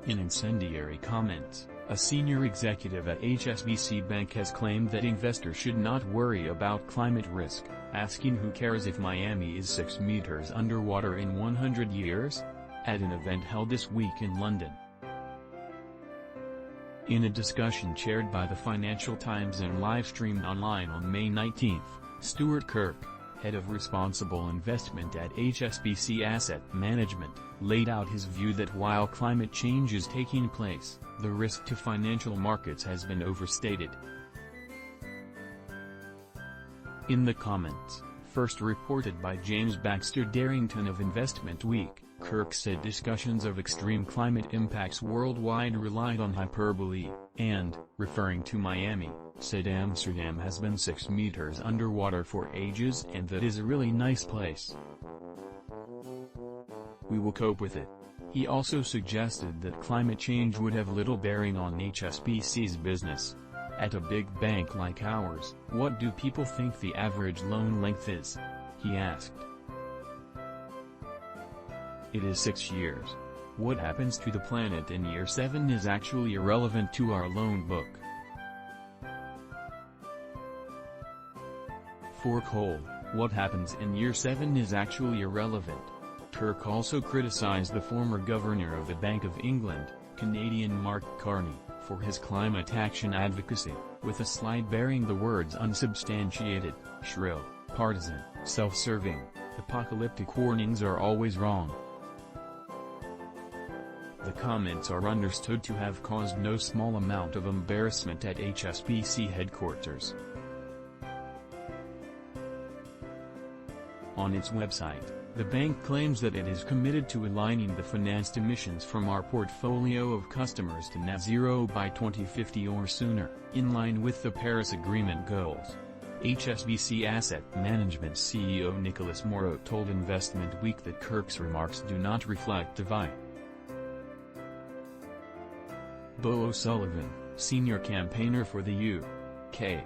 In incendiary comments, a senior executive at HSBC Bank has claimed that investors should not worry about climate risk, asking who cares if Miami is 6 meters underwater in 100 years? At an event held this week in London. In a discussion chaired by the Financial Times and live-streamed online on May 19, Stuart Kirk, head of responsible investment at HSBC Asset Management, laid out his view that while climate change is taking place, the risk to financial markets has been overstated. In the comments, first reported by James Baxter Darrington of Investment Week, Kirk said discussions of extreme climate impacts worldwide relied on hyperbole, and, referring to Miami, said Amsterdam has been 6 meters underwater for ages and that is a really nice place. We will cope with it. He also suggested that climate change would have little bearing on HSBC's business. At a big bank like ours, what do people think the average loan length is? He asked. It is 6 years. What happens to the planet in year 7 is actually irrelevant to our loan book. For coal, what happens in year 7 is actually irrelevant. Kirk also criticized the former governor of the Bank of England, Canadian Mark Carney, for his climate action advocacy, with a slide bearing the words unsubstantiated, shrill, partisan, self-serving, apocalyptic warnings are always wrong. The comments are understood to have caused no small amount of embarrassment at HSBC headquarters. On its website, the bank claims that it is committed to aligning the financed emissions from our portfolio of customers to net zero by 2050 or sooner, in line with the Paris Agreement goals. HSBC Asset Management CEO Nicholas Morrow told Investment Week that Kirk's remarks do not reflect the vibe. Bo O'Sullivan, senior campaigner for the UK